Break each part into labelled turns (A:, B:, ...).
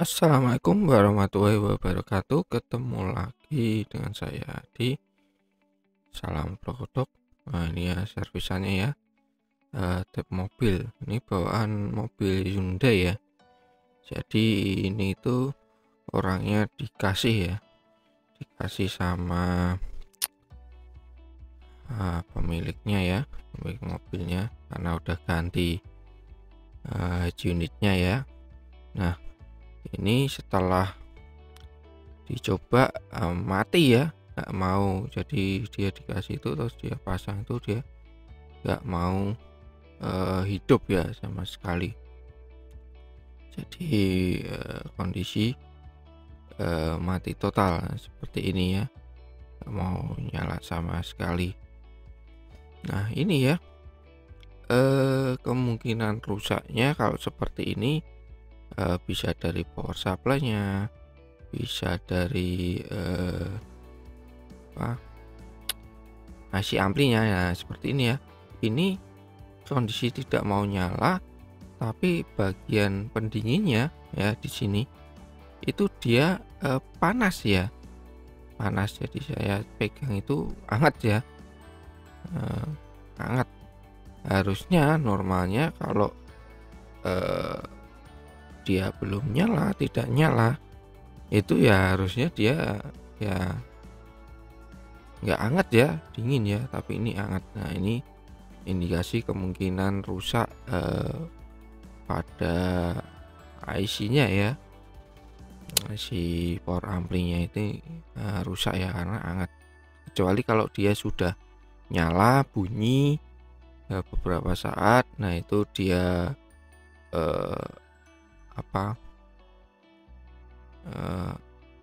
A: Assalamualaikum warahmatullahi wabarakatuh. Ketemu lagi dengan saya di Salam Prokodok. Nah, ini ya servisannya ya. Tap mobil. Ini bawaan mobil Hyundai ya. Jadi ini itu orangnya dikasih ya. Dikasih sama pemiliknya ya, pemilik mobilnya, karena udah ganti unitnya ya. Nah, ini setelah dicoba mati ya, nggak mau. Jadi dia dikasih itu terus dia pasang itu, dia nggak mau hidup ya sama sekali. Jadi kondisi mati total seperti ini ya, nggak mau nyala sama sekali. Nah ini ya, kemungkinan rusaknya kalau seperti ini bisa dari power supply-nya, bisa dari IC amplinya ya, seperti ini ya. Ini kondisi tidak mau nyala, tapi bagian pendinginnya ya di sini itu dia panas ya, panas. Jadi saya pegang itu hangat ya, hangat. Harusnya normalnya kalau dia belum nyala, tidak nyala, itu ya harusnya dia ya nggak hangat ya, dingin ya, tapi ini hangat. Nah ini indikasi kemungkinan rusak pada IC-nya ya, IC power amplinya itu rusak ya karena hangat. Kecuali kalau dia sudah nyala bunyi beberapa saat, nah itu dia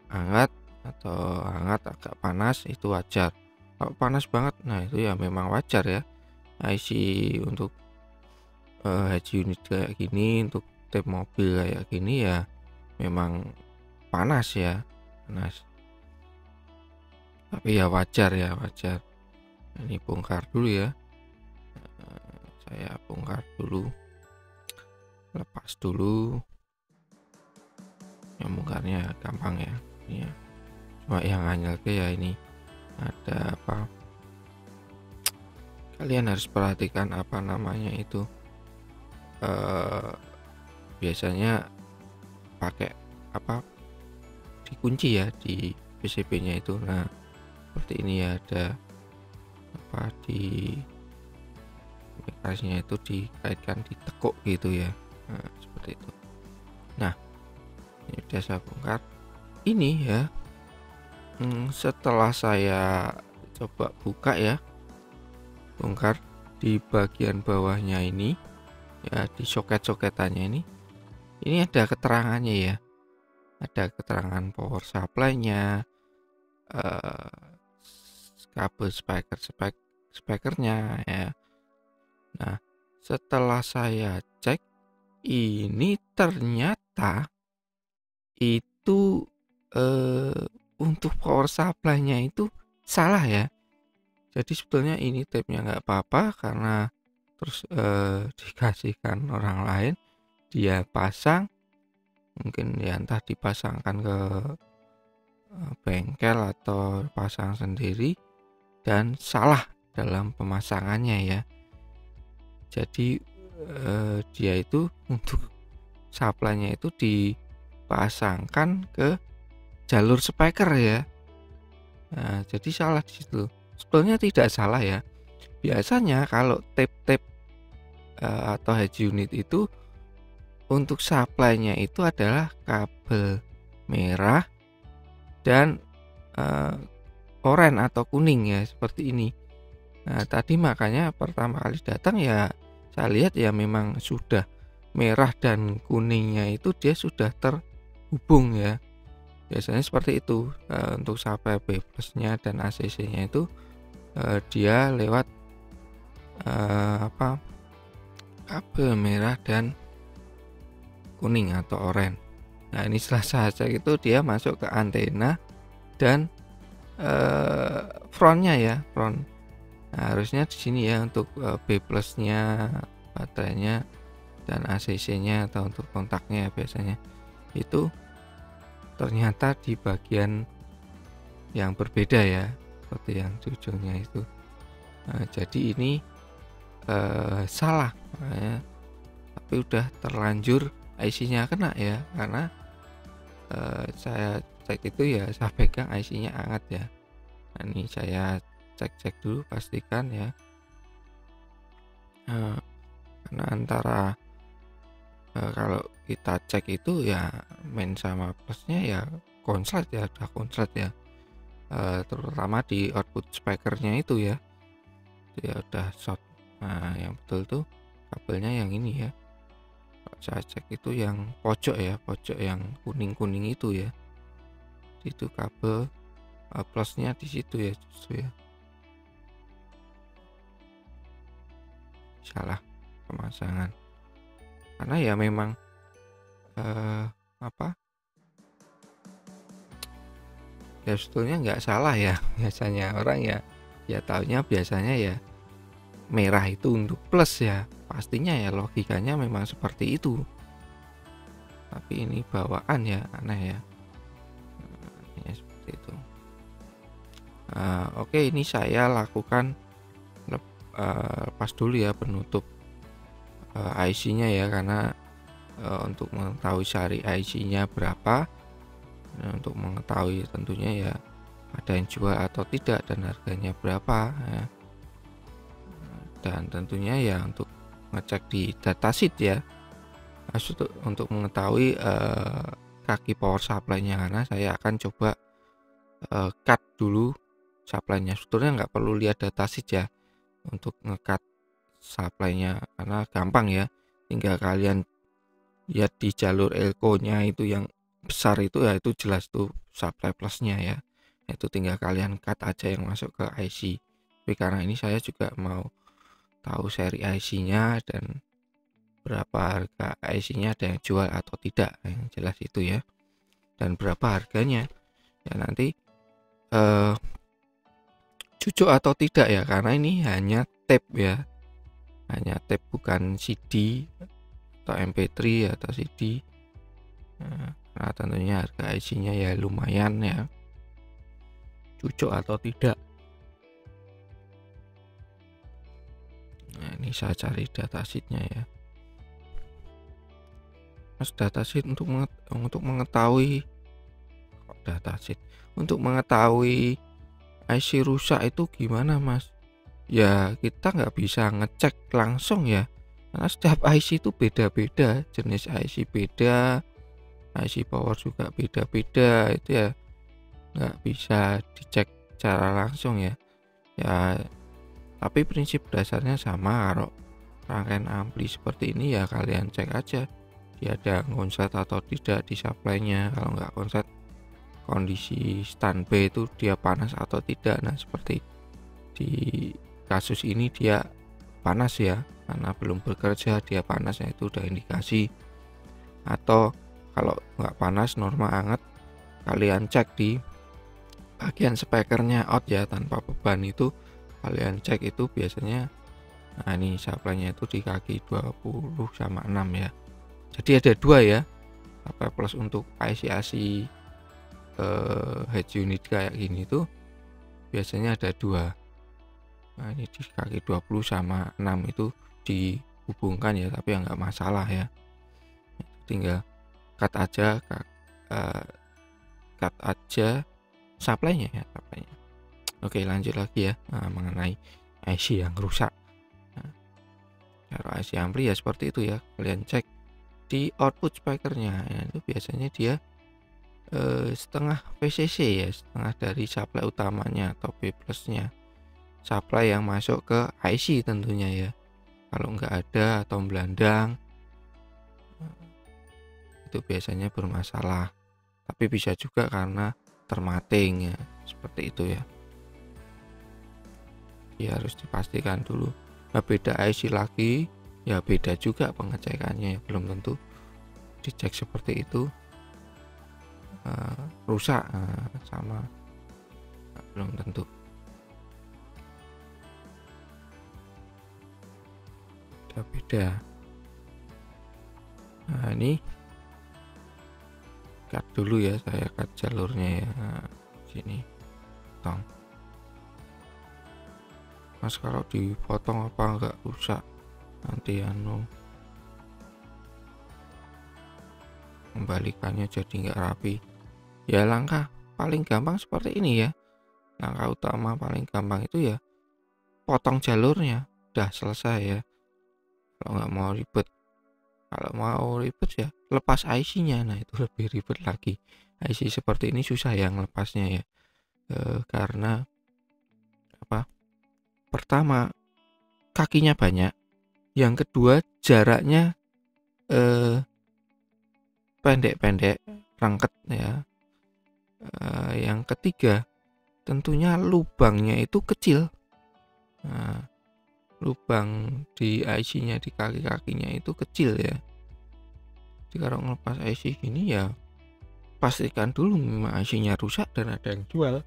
A: hangat atau hangat agak panas, itu wajar. Kalau panas banget, nah itu ya memang wajar ya. IC untuk head unit kayak gini, untuk tap mobil kayak gini ya memang panas ya, panas. Tapi ya wajar ya, wajar. Ini bongkar dulu ya. Saya bongkar dulu, lepas dulu. Yang bongkarnya gampang ya. Ini ya. Cuma yang anyel ya ini ada apa? Kalian harus perhatikan apa namanya itu. Biasanya pakai apa? Dikunci ya di PCB-nya itu. Nah, seperti ini ya, ada apa di aplikasinya itu dikaitkan, ditekuk gitu ya. Nah, seperti itu. Nah, ini udah saya bongkar. Ini ya, setelah saya coba buka ya, bongkar di bagian bawahnya ini ya, di soket-soketannya ini ada keterangannya ya, ada keterangan power supply-nya, kabel speakernya ya. Nah setelah saya cek, ini ternyata itu untuk power supply-nya itu salah ya. Jadi sebetulnya ini tape-nya nggak apa-apa, karena terus dikasihkan orang lain, dia pasang, mungkin ya entah dipasangkan ke bengkel atau pasang sendiri dan salah dalam pemasangannya ya. Jadi dia itu untuk supply-nya itu dipasangkan ke jalur speaker ya. Nah, jadi salah di situ. Sebetulnya tidak salah ya. Biasanya kalau tape-tape atau head unit itu untuk supply-nya itu adalah kabel merah dan oranye atau kuning ya, seperti ini. Nah, tadi makanya pertama kali datang ya saya lihat ya memang sudah merah dan kuningnya itu dia sudah terhubung ya. Biasanya seperti itu. Untuk supply B plusnya dan ACC-nya itu dia lewat kabel merah dan kuning atau oranye. Nah ini setelah saya cek itu dia masuk ke antena dan frontnya ya, front. Nah, harusnya di sini ya untuk B plusnya, baterainya dan ACC-nya atau untuk kontaknya biasanya. itu ternyata di bagian yang berbeda ya, seperti yang di ujungnya itu. Jadi ini salah, tapi udah terlanjur IC-nya kena ya, karena saya cek itu ya, saya pegang IC-nya hangat ya. Nah, ini saya cek dulu, pastikan ya. Karena antara kalau kita cek itu ya main sama plusnya ya konslet ya, udah konslet ya, terutama di output speakernya itu ya udah short. Nah, yang betul tuh kabelnya yang ini ya. Kalau saya cek itu yang pojok ya, pojok yang kuning itu ya, itu kabel plusnya di situ ya, justru ya. Salah pemasangan, karena ya memang ya sebetulnya nggak salah ya. Biasanya orang ya taunya biasanya ya merah itu untuk plus ya, pastinya ya logikanya memang seperti itu, tapi ini bawaan ya, aneh ya. Ya seperti itu. Oke, ini saya lakukan lepas dulu ya penutup IC-nya ya, karena untuk mengetahui sari IC-nya berapa, untuk mengetahui tentunya ya ada yang jual atau tidak dan harganya berapa ya. Dan tentunya ya untuk ngecek di datasheet ya, untuk mengetahui kaki power supply-nya, karena saya akan coba cut dulu supply-nya. Sebetulnya nggak perlu lihat datasheet ya untuk ngecut supply-nya, karena gampang ya, tinggal kalian lihat di jalur elko-nya itu yang besar itu ya, itu jelas tuh supply plusnya ya, itu tinggal kalian cut aja yang masuk ke IC. Tapi karena ini saya juga mau tahu seri IC-nya dan berapa harga IC-nya, ada yang jual atau tidak, yang jelas itu ya, dan berapa harganya ya, nanti cocok atau tidak ya, karena ini hanya tape ya, hanya tape bukan CD atau MP3 atau CD. Nah, tentunya harga IC-nya ya lumayan ya, cocok atau tidak. Nah, ini saya cari datasheet-nya ya. Mas, datasheet untuk mengetahui datasheet untuk mengetahui IC rusak itu gimana, Mas? Ya kita nggak bisa ngecek langsung ya, karena setiap IC itu beda-beda, jenis IC beda, IC power juga beda-beda, itu ya nggak bisa dicek secara langsung ya. Tapi prinsip dasarnya sama. Kalau rangkaian ampli seperti ini ya kalian cek aja dia ada konslet atau tidak di supply-nya. Kalau nggak konslet, kondisi standby itu dia panas atau tidak. Nah, seperti di kasus ini dia panas ya, karena belum bekerja dia panas, ya itu udah indikasi. Atau kalau nggak panas, normal hangat, kalian cek di bagian speakernya out ya, tanpa beban itu kalian cek itu biasanya. Nah, ini supply-nya itu di kaki 20 sama 6 ya. Jadi ada dua ya, supply plus untuk IC-IC head unit kayak gini tuh biasanya ada dua. Nah, ini di kaki 20 sama 6 itu dihubungkan ya, tapi ya nggak masalah ya, tinggal cut aja supply-nya ya, supply-nya. Oke, lanjut lagi ya, mengenai IC yang rusak. Kalau IC ampli ya seperti itu ya, kalian cek di output speakernya ya, itu biasanya dia setengah VCC ya, setengah dari supply utamanya atau B plusnya, supply yang masuk ke IC tentunya ya. Kalau nggak ada atau belandang, itu biasanya bermasalah, tapi bisa juga karena termating ya, seperti itu ya. Ya harus dipastikan dulu. Nah, beda IC lagi ya beda juga pengecekannya ya, belum tentu dicek seperti itu rusak sama, belum tentu. Beda. Nah, ini cut dulu ya, saya cut jalurnya ya. Nah, sini potong. Mas kalau dipotong apa enggak rusak nanti kembalikannya jadi nggak rapi ya. Langkah paling gampang seperti ini ya, langkah utama paling gampang itu ya potong jalurnya, udah selesai ya. Kalau nggak mau ribet, kalau mau ribet ya lepas IC-nya, nah itu lebih ribet lagi. IC seperti ini susah ya lepasnya ya, karena apa, pertama kakinya banyak, yang kedua jaraknya pendek-pendek, rangket ya, yang ketiga tentunya lubangnya itu kecil. Nah, lubang di IC-nya di kaki-kakinya itu kecil ya. Jadi kalau ngelepas IC gini ya pastikan dulu memang IC-nya rusak dan ada yang jual.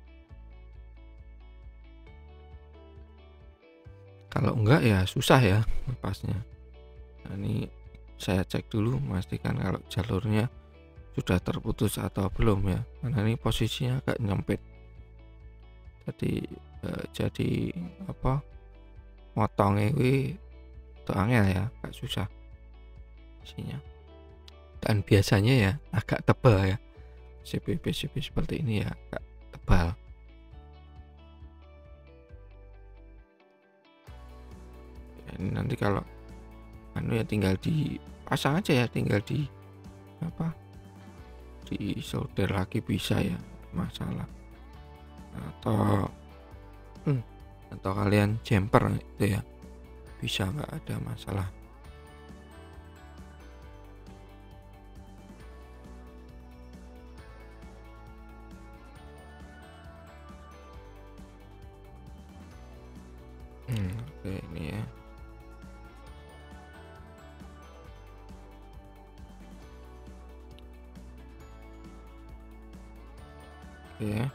A: Kalau enggak ya susah ya lepasnya. Nah, ini saya cek dulu memastikan kalau jalurnya sudah terputus atau belum ya, karena ini posisinya agak nyempit. Jadi apa, motongnya itu angel ya, agak susah isinya. Dan biasanya ya agak tebal ya, PCB seperti ini ya agak tebal. Ini nanti kalau ya tinggal dipasang aja ya, tinggal di apa, di solder lagi bisa ya, masalah. Atau kalian jumper itu ya bisa, nggak ada masalah. Oke, ini ya. Oke ya.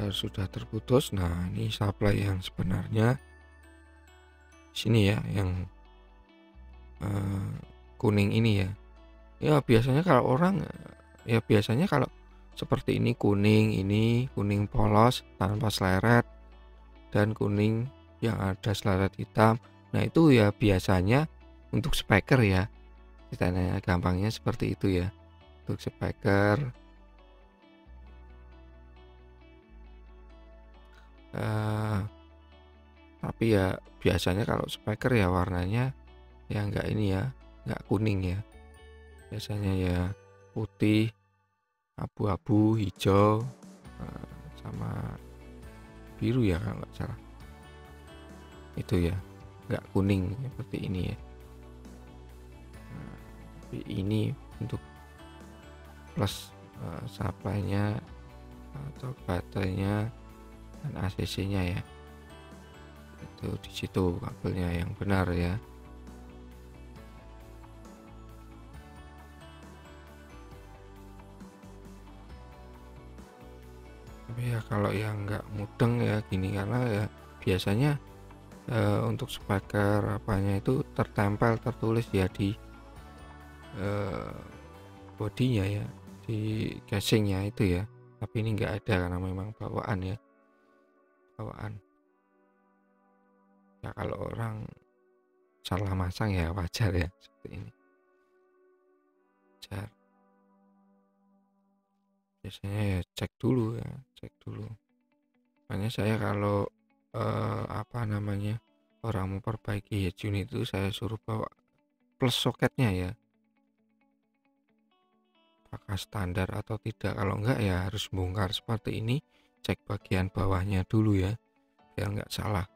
A: Sudah terputus. Nah, ini supply yang sebenarnya sini ya, yang kuning ini ya. Ya biasanya kalau orang ya biasanya kalau seperti ini kuning polos tanpa seleret dan kuning yang ada seleret hitam. Nah, itu ya biasanya untuk speaker ya. Ditanya gampangnya seperti itu ya. Untuk speaker tapi ya biasanya kalau speaker ya warnanya ya enggak ini ya, enggak kuning ya. Biasanya ya putih, abu-abu, hijau, sama biru ya kalau nggak salah. Itu ya, nggak kuning seperti ini ya. Tapi ini untuk plus supply-nya atau baterainya dan ACC-nya ya. Itu di situ kabelnya yang benar ya. Tapi ya kalau yang nggak mudeng ya gini, karena ya biasanya untuk speaker apanya itu tertulis ya di bodinya ya, di casingnya itu ya. Tapi ini nggak ada karena memang bawaan ya, bawaan. Ya kalau orang salah masang ya wajar ya seperti ini, wajar. Biasanya ya cek dulu. Makanya saya kalau apa namanya, orang mau perbaiki head unit itu saya suruh bawa plus soketnya ya, apakah standar atau tidak. Kalau enggak ya harus bongkar seperti ini, cek bagian bawahnya dulu ya, biar enggak salah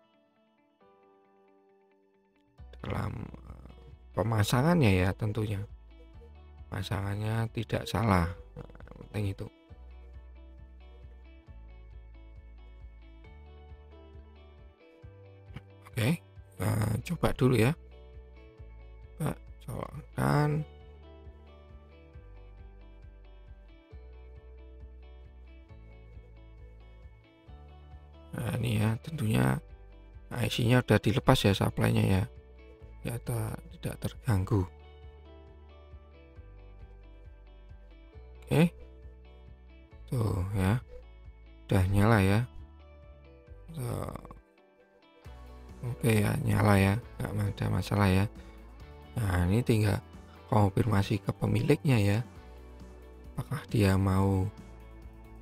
A: dalam pemasangannya ya. Tentunya pemasangannya tidak salah, penting itu. Oke, coba dulu ya, Pak, colokkan. Nah ini ya, tentunya IC-nya udah dilepas ya, supply-nya ya, tidak terganggu. Oke, tuh ya, udah nyala ya. Tuh. Oke ya, nyala ya, nggak ada masalah ya. Nah, ini tinggal konfirmasi ke pemiliknya ya, apakah dia mau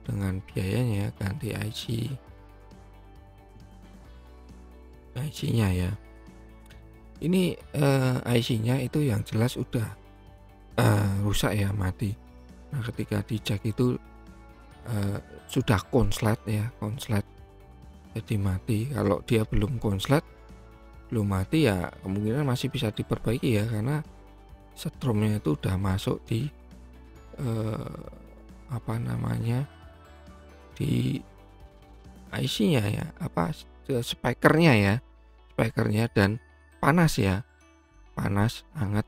A: dengan biayanya ganti IC-nya ya. Ini IC-nya itu yang jelas udah rusak ya, mati. Nah, ketika dicek itu sudah konslet ya, konslet, jadi mati. Kalau dia belum konslet, belum mati ya kemungkinan masih bisa diperbaiki ya, karena setrumnya itu udah masuk di apa namanya, di IC-nya ya, apa speakernya ya, speakernya, dan panas ya, panas hangat,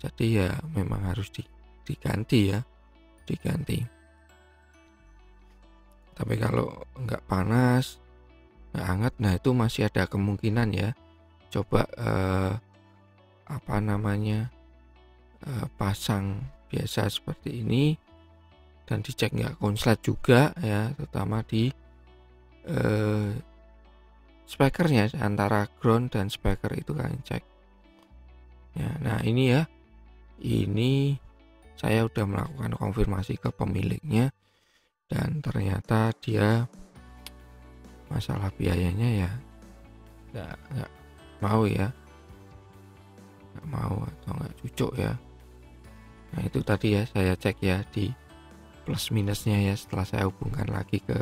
A: jadi ya memang harus diganti ya, diganti. Tapi kalau nggak panas, nggak hangat, nah itu masih ada kemungkinan ya, coba apa namanya, pasang biasa seperti ini dan dicek nggak konslet juga ya, terutama di speakernya, antara ground dan speaker itu kan cek ya. Nah ini ya, ini saya udah melakukan konfirmasi ke pemiliknya dan ternyata dia masalah biayanya ya nggak mau ya, nggak mau atau nggak cocok ya. Nah itu tadi ya, saya cek ya di plus minusnya ya, setelah saya hubungkan lagi ke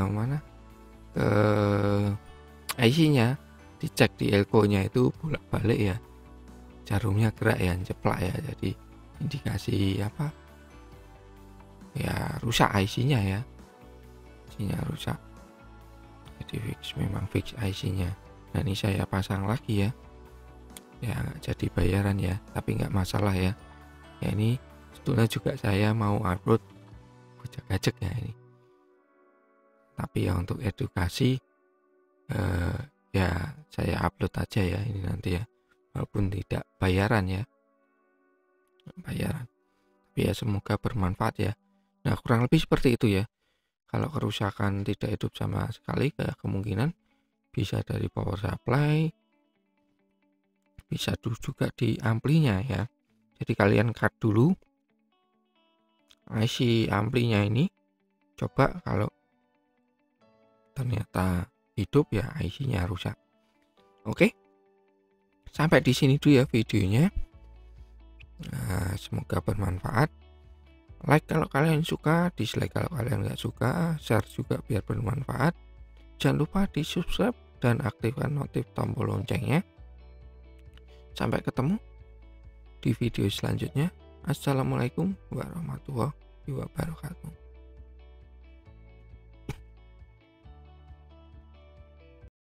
A: mana, ke IC-nya, dicek di elko-nya itu bolak-balik ya, jarumnya gerak ya, jeplak ya, jadi indikasi apa ya, rusak IC-nya ya, IC-nya rusak, jadi memang fix IC-nya. Nah ini saya pasang lagi ya, ya nggak jadi bayaran ya, tapi nggak masalah ya. Ya ini sebetulnya juga saya mau upload gojek-gajek ya ini, tapi ya untuk edukasi ya saya upload aja ya ini nanti ya, walaupun tidak bayaran ya, bayaran, tapi ya semoga bermanfaat ya. Nah kurang lebih seperti itu ya. Kalau kerusakan tidak hidup sama sekali, kemungkinan bisa dari power supply, bisa juga di amplinya ya. Jadi kalian cut dulu IC amplinya ini, coba kalau ternyata hidup ya IC-nya rusak. Oke, sampai di sini dulu ya videonya. Nah, semoga bermanfaat. Like kalau kalian suka, dislike kalau kalian nggak suka, share juga biar bermanfaat. Jangan lupa di subscribe dan aktifkan notif tombol loncengnya. Sampai ketemu di video selanjutnya. Assalamualaikum warahmatullahi wabarakatuh.